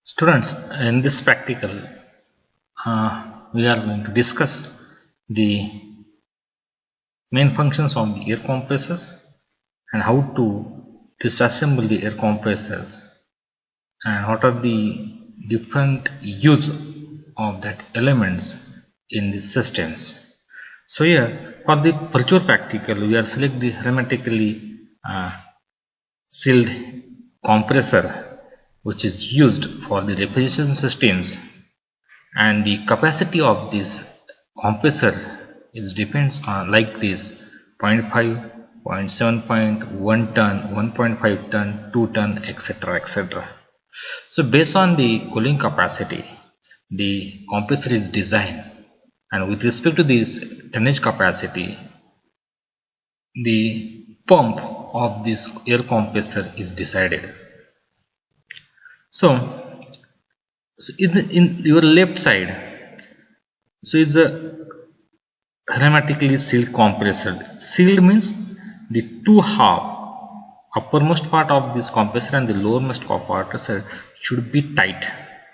Students, in this practical, we are going to discuss the main functions of the air compressors and how to disassemble the air compressors and what are the different use of that elements in the systems. So here for the virtual practical, we are select the hermetically sealed compressor which is used for the refrigeration systems, and the capacity of this compressor is depends on like this 0.5, 0.7, 1 ton, 1.5 ton, 2 ton, etc. etc. So based on the cooling capacity, the compressor is designed, and with respect to this tonnage capacity, the pump of this air compressor is decided. So in your left side, so it's a hermetically sealed compressor. Sealed means the two half, uppermost part of this compressor and the lowermost compressor should be tight,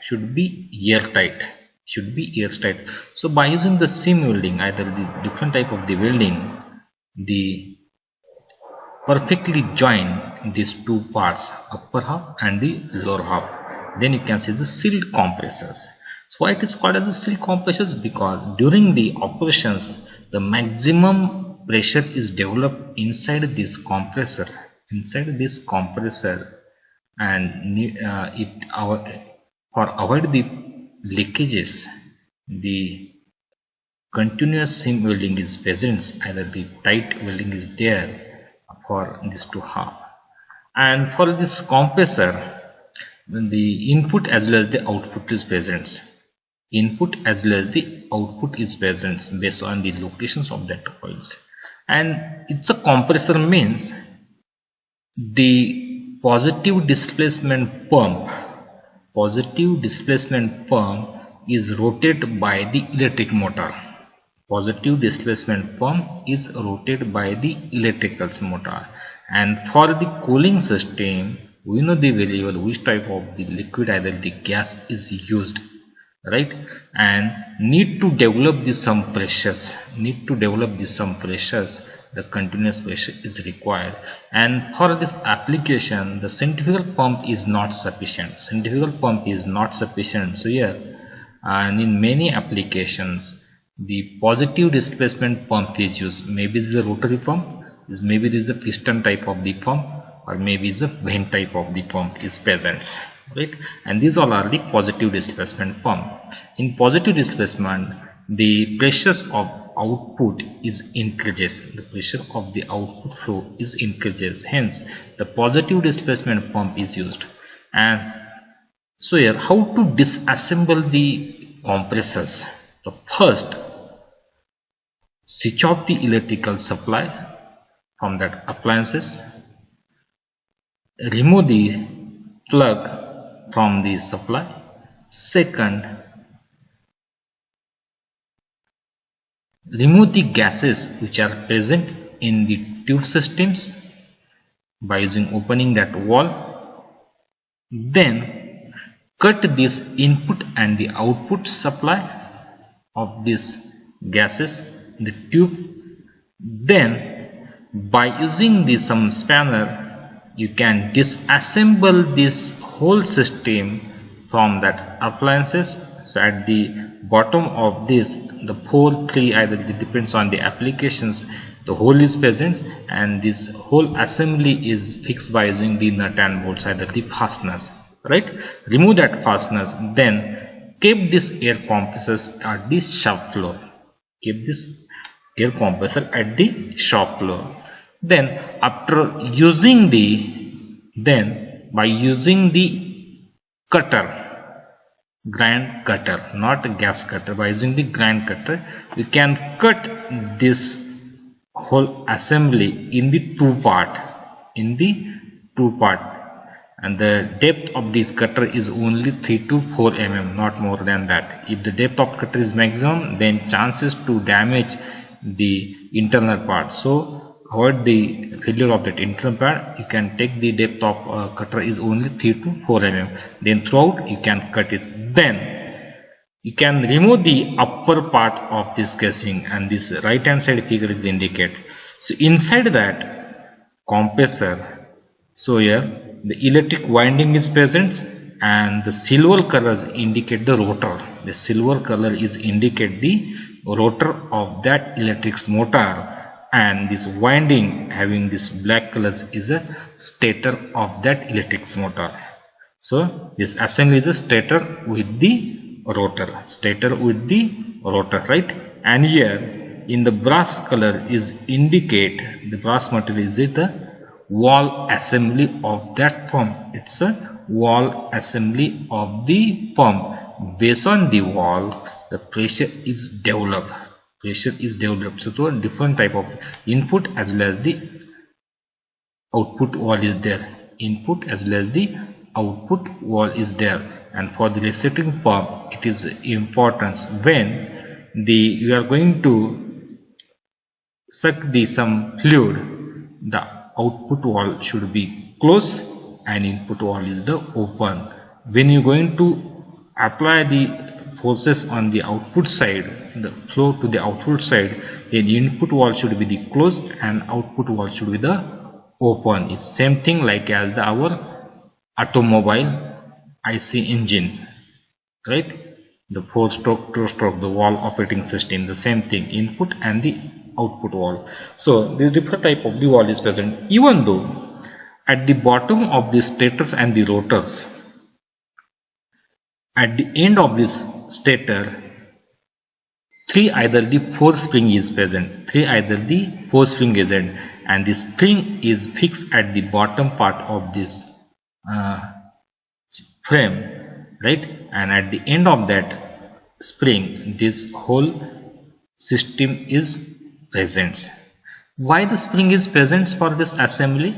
should be airtight, So by using the seam welding, either the different type of the welding, the perfectly join these two parts, upper half and the lower half, then you can see the sealed compressors. So why it is called as a sealed compressors? Because during the operations the maximum pressure is developed inside this compressor, and for avoid the leakages, the continuous seam welding is present, either the tight welding is there for this two half. And for this compressor, the input as well as the output is present, based on the locations of that coils. And it's a compressor means the positive displacement pump is rotated by the electric motor. Positive displacement pump is rotated by the electrical motor. And for the cooling system, we know the variable which type of the liquid, either the gas is used, right? And need to develop some pressures, the continuous pressure is required. And for this application, the centrifugal pump is not sufficient. So here, and in many applications, the positive displacement pump is used. Maybe it is a rotary pump, maybe it is a piston type of the pump, or maybe it's a vent type of the pump is present, right? And these all are the positive displacement pump. In positive displacement, the pressures of output is increases, the pressure of the output flow is increases, hence the positive displacement pump is used. And so here, how to disassemble the compressors? So first, switch off the electrical supply from that appliances, remove the plug from the supply. Second, remove the gases which are present in the tube systems by using opening that wall. Then cut this input and the output supply of these gases in the tube. Then by using some spanner, you can disassemble this whole system from that appliances. So at the bottom of this, the pole 3, either it depends on the applications, the hole is present, and this whole assembly is fixed by using the nut and bolts, either the fasteners, right? Remove that fasteners, then keep this air compressors at the shop floor. Then after using by using the cutter, grind cutter, not gas cutter, by using the grind cutter, we can cut this whole assembly in the two part, and the depth of this cutter is only 3 to 4 mm, not more than that. If the depth of cutter is maximum, then chances to damage the internal part. So avoid the failure of that internal pad, you can take the depth of cutter is only 3 to 4 mm. Then throughout you can cut it. Then you can remove the upper part of this casing, and this right hand side figure is indicate. So inside that compressor, so here the electric winding is present, and the silver colors indicate the rotor. The silver color is indicate the rotor of that electric motor, and this winding having this black colors is a stator of that electric motor. So this assembly is a stator with the rotor, right? And here in the brass color is indicate the brass material is the wall assembly of that pump. It's a wall assembly of the pump. Based on the wall, the pressure is developed. So different type of input as well as the output wall is there. Is there. And for the reciprocating pump, it is important when you are going to suck some fluid, the output wall should be closed and input wall is the open. When you are going to apply the forces on the output side, the flow to the output side, then input wall should be the closed and output wall should be the open. It's same thing like as our automobile IC engine, right? The 4-stroke, 2-stroke, the wall operating system, the same thing, input and the output wall. So this different type of the wall is present. Even though at the bottom of the stators and the rotors, at the end of this stator, either the force spring is present, and the spring is fixed at the bottom part of this frame, right? And at the end of that spring, this whole system is present. Why the spring is present for this assembly?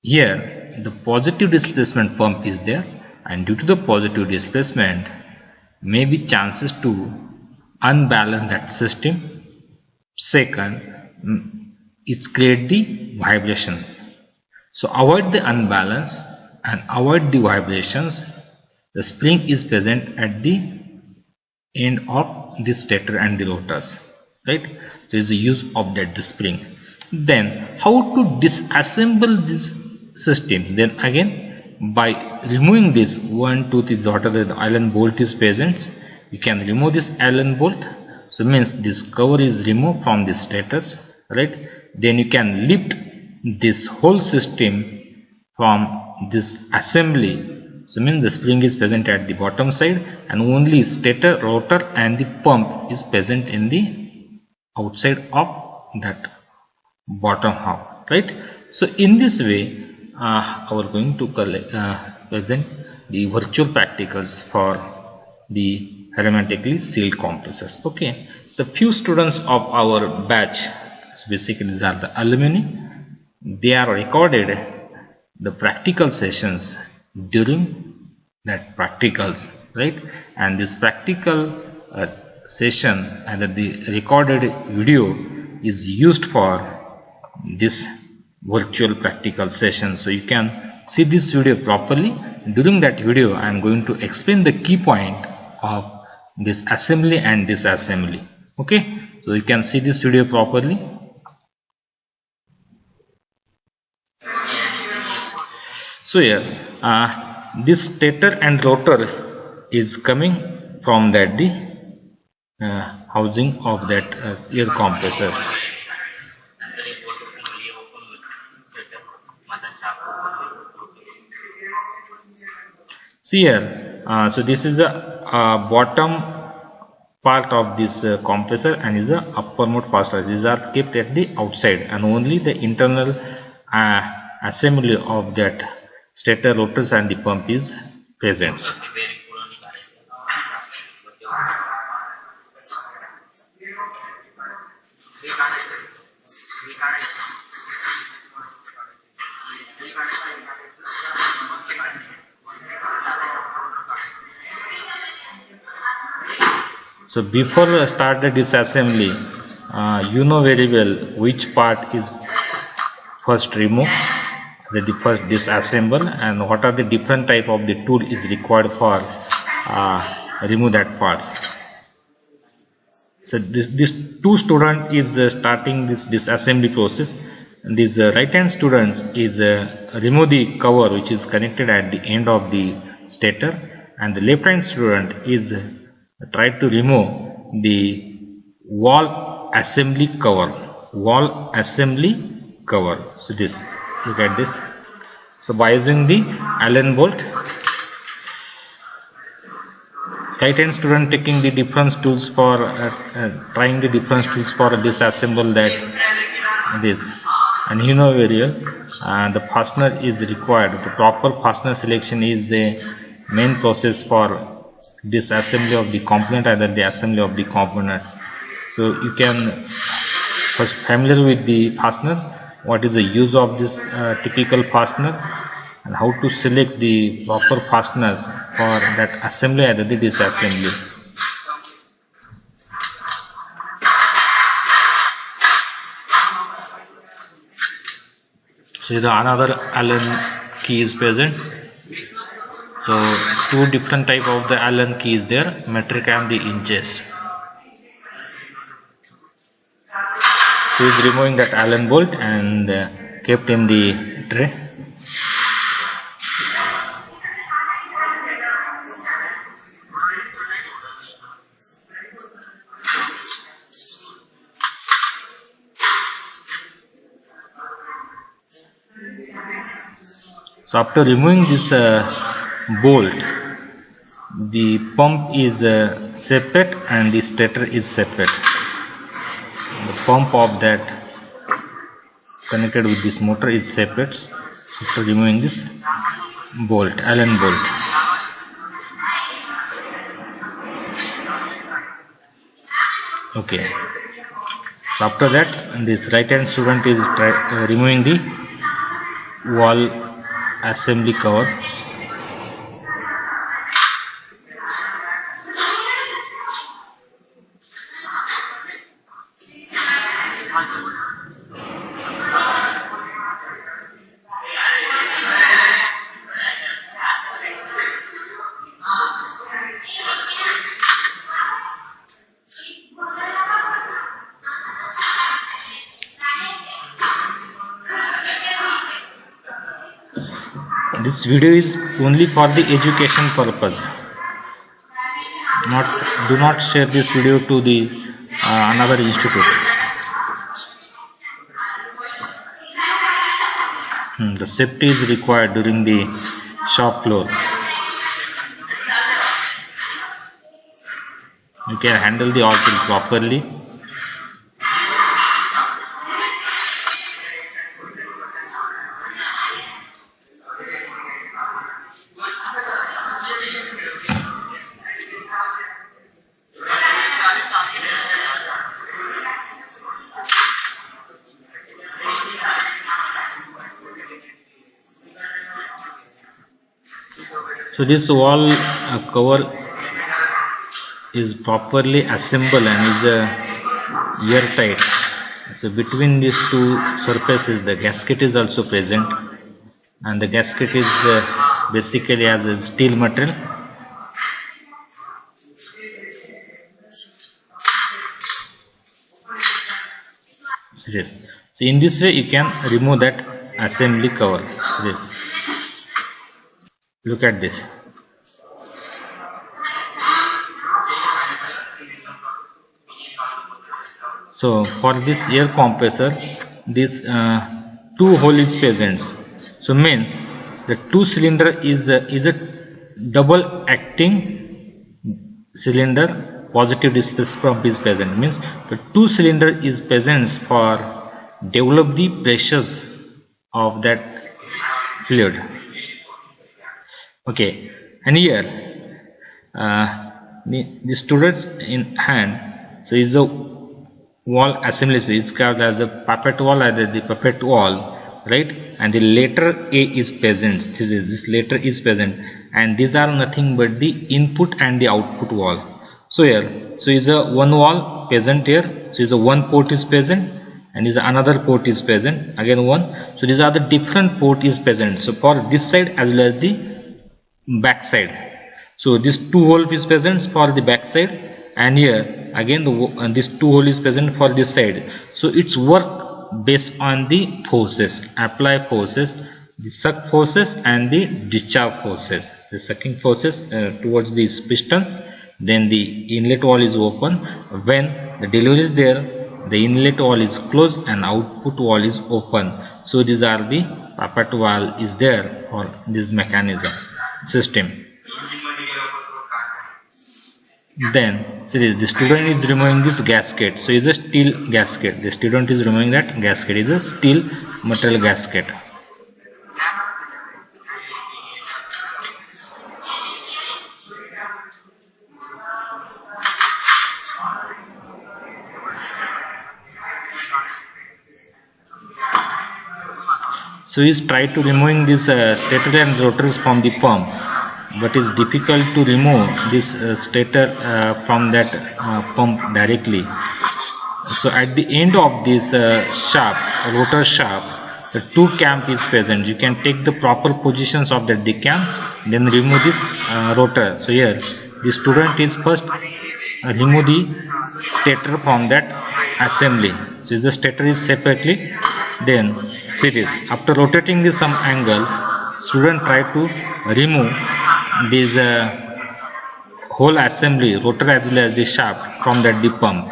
Here the positive displacement pump is there, and due to the positive displacement may be chances to unbalance that system. Second, it's create the vibrations. So avoid the unbalance and avoid the vibrations. The spring is present at the end of the stator and the rotors, right? So is the use of that the spring. Then how to disassemble this system? Then again, by removing this 1, 2, 3, whatever the Allen bolt is present, you can remove this Allen bolt. So means this cover is removed from the status, right? Then you can lift this whole system from this assembly. So means the spring is present at the bottom side and only stator, rotor and the pump is present in the outside of that bottom half, right? So in this way we are going to present the virtual practicals for the hermetically sealed compressors. Okay, the few students of our batch, so basically these are the alumni, they are recorded the practical sessions during that practicals, right? And this practical session and the recorded video is used for this virtual practical session. So you can see this video properly. During that video I am going to explain the key point of this assembly and disassembly. Okay, so you can see this video properly. So here this stator and rotor is coming from that the housing of that air compressors. See here, so this is the bottom part of this compressor and is the uppermost part. These are kept at the outside and only the internal assembly of that stator, rotors and the pump is present. So before start the disassembly, you know very well which part is first remove, the first disassemble, and what are the different type of the tool is required for remove that parts. So this two student is starting this disassembly process, and this right hand students is remove the cover which is connected at the end of the stator, and the left hand student is try to remove the wall assembly cover. So this, look at this. So by using the Allen bolt, right hand student taking the different tools for trying the different tools for disassemble that this, and you know very well the fastener is required. The proper fastener selection is the main process for disassembly of the component, either the assembly of the components. So you can first familiar with the fastener, what is the use of this typical fastener, and how to select the proper fasteners for that assembly either the disassembly. So the another Allen key is present. So two different type of the Allen key is there, metric and the inches. So is removing that Allen bolt and kept in the tray. So after removing this bolt, the pump is separate and the stator is separate. The pump of that connected with this motor is separate after removing this bolt, Allen bolt. Okay. So after that, this right hand student is removing the wall assembly cover. This video is only for the education purpose. Do not share this video to the another institute. The safety is required during the shop floor. You can handle the oil properly. So this wall cover is properly assembled and is airtight. So between these two surfaces the gasket is also present, and the gasket is basically as a steel material. So in this way you can remove that assembly cover. Look at this. So for this air compressor, this two hole is present. So means the two cylinder is a double acting cylinder. Positive displacement pump is present. Means the two cylinder is present for develop the pressures of that fluid. Okay, and here the students in hand, so is a wall assembly, it's called as a puppet wall, either the puppet wall, right? And the letter A is present. This letter is present, and these are nothing but the input and the output wall. So here, so is a one wall present here. So is a one port is present, and is another port is present, again one. So these are the different port is present, so for this side as well as the back side. So this 2 hole is present for the back side, and here again this 2 hole is present for this side. So it's work based on the forces, apply forces, the suck forces and the discharge forces. The sucking forces towards these pistons, then the inlet wall is open. When the delivery is there, the inlet wall is closed and output wall is open. So these are the poppet valve is there for this mechanism system. Then see, the student is removing this gasket. So it's a steel gasket. The student is removing that gasket. Is a steel material gasket. So he's tried to removing this stator and rotors from the pump, but it's difficult to remove this stator from that pump directly. So at the end of this shaft, rotor shaft, the 2 cam is present. You can take the proper positions of the cam, then remove this rotor. So here the student is first remove the stator from that assembly. So the stator is separately, then series. After rotating this some angle, student try to remove this whole assembly, rotor as well as the shaft from that deep pump.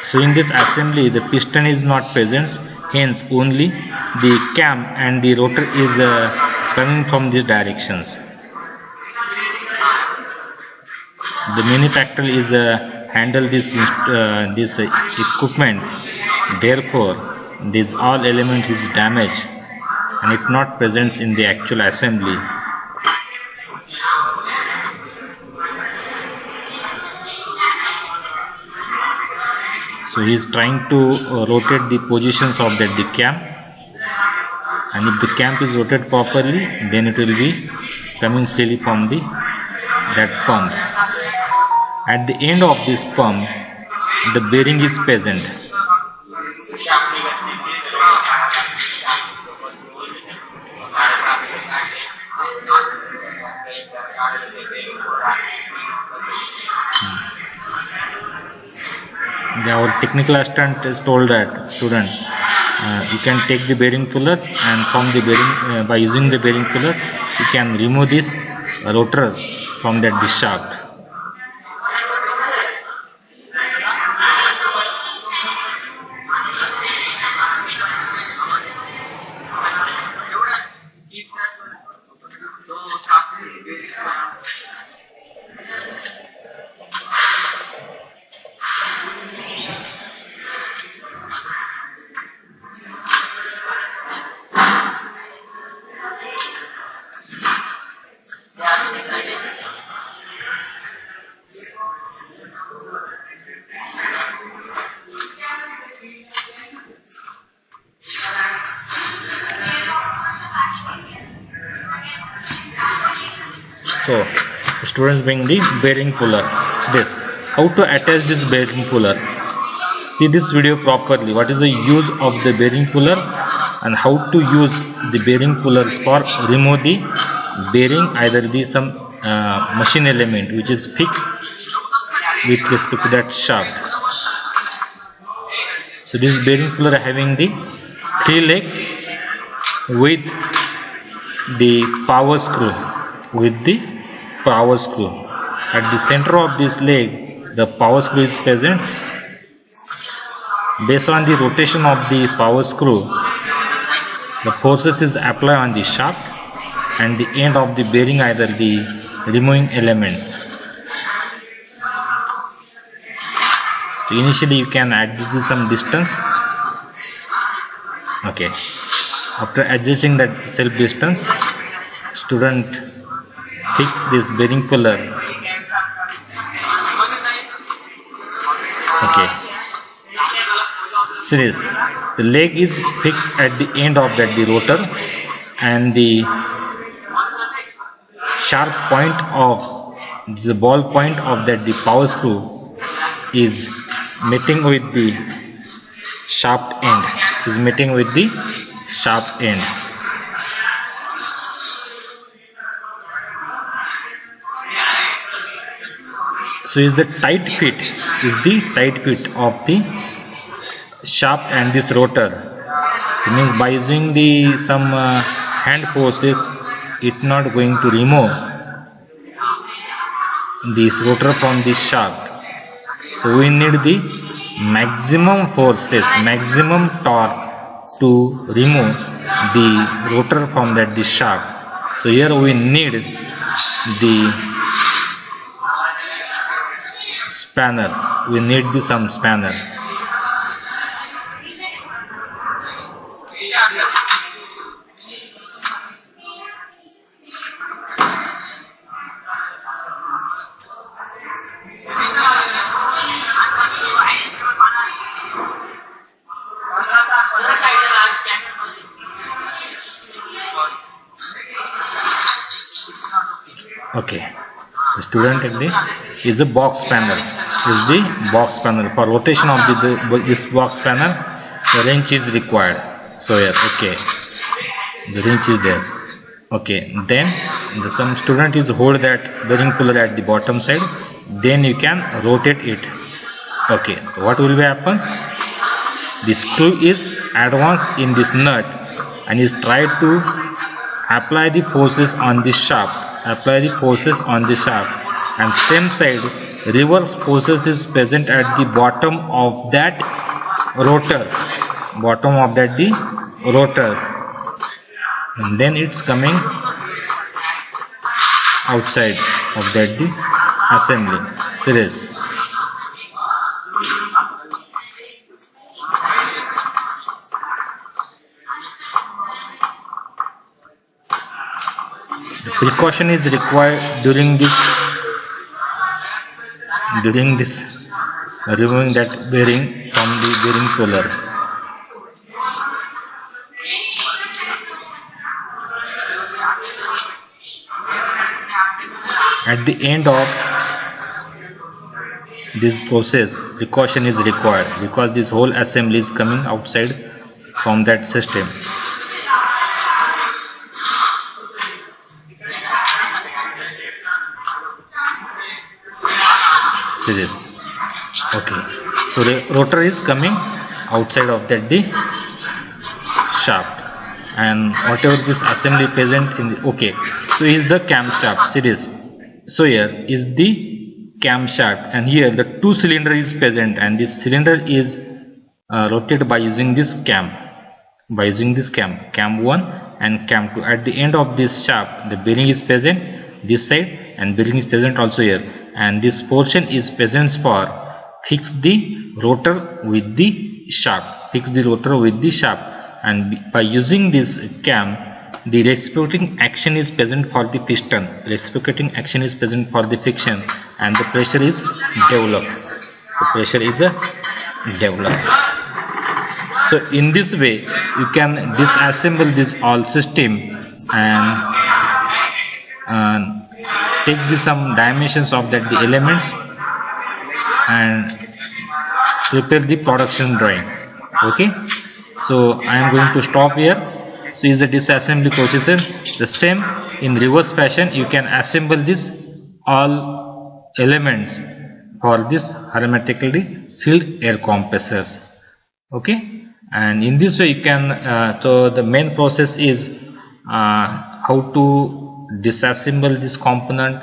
So in this assembly the piston is not present, hence only the cam and the rotor is coming from these directions. The manufacturer is handle this equipment, therefore this all element is damaged and it not present in the actual assembly. So he is trying to rotate the positions of the cam, and if the cam is rotated properly, then it will be coming freely from that pump. At the end of this pump, the bearing is present. Our technical assistant is told that student, you can take the bearing pullers, and from the bearing by using the bearing puller you can remove this rotor from that dish shaft. So students bring the bearing puller. So this, how to attach this bearing puller. See this video properly. What is the use of the bearing puller and how to use the bearing pullers for remove the bearing, either the some machine element which is fixed with respect to that shaft. So this bearing puller having the 3 legs with the power screw. At the center of this leg, the power screw is present. Based on the rotation of the power screw, the forces is applied on the shaft and the end of the bearing, either the removing elements. So initially you can adjust some distance. Okay. After adjusting that self distance, student fix this bearing puller. Okay. So this the leg is fixed at the end of that the rotor, and the sharp point of the ball point of that the power screw is meeting with the shaft end, So is the tight fit of the shaft and this rotor. So means by using the some hand forces, it not going to remove this rotor from this shaft. So we need the maximum forces, maximum torque to remove the rotor from that the shaft. So here we need the spanner. We need some spanner. Okay, the student is a box spanner. For rotation of this box spanner, the wrench is required. So here, okay, the wrench is there. Okay, then some student is hold that bearing puller at the bottom side, then you can rotate it. Okay, so what will be happens? The screw is advanced in this nut and is tried to apply the forces on the shaft. And same side reverse forces is present at the bottom of that rotor, rotors, and then it's coming outside of that the assembly series. The precaution is required during this removing that bearing from the bearing puller. At the end of this process, precaution is required because this whole assembly is coming outside from that system. Series. Okay, so the rotor is coming outside of that the shaft, and whatever this assembly present in the, okay, so is the camshaft series. So here is the camshaft, and here the two cylinder is present, and this cylinder is rotated by using this cam, cam 1 and cam 2. At the end of this shaft, the bearing is present this side, and bearing is present also here, and this portion is present for fix the rotor with the shaft, and by using this cam, the reciprocating action is present for the piston, and the pressure is developed. So in this way you can disassemble this all system and take some dimensions of that the elements and prepare the production drawing. Okay, so I am going to stop here. So is the disassembly procedure the same in reverse fashion. You can assemble this all elements for this hermetically sealed air compressors. Okay, and in this way you can so the main process is how to disassemble this component,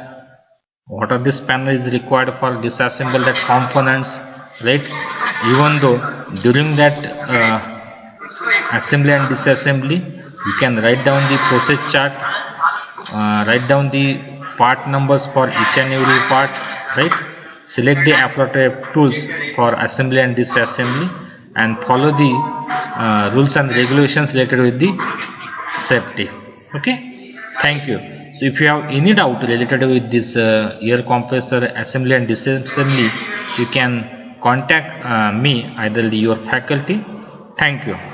what are the spanner is required for disassemble that components, right? Even though during that assembly and disassembly you can write down the process chart, write down the part numbers for each and every part, right? Select the appropriate tools for assembly and disassembly and follow the rules and regulations related with the safety. Okay, thank you. So if you have any doubt related with this air compressor assembly and disassembly, you can contact me, either your faculty Thank you.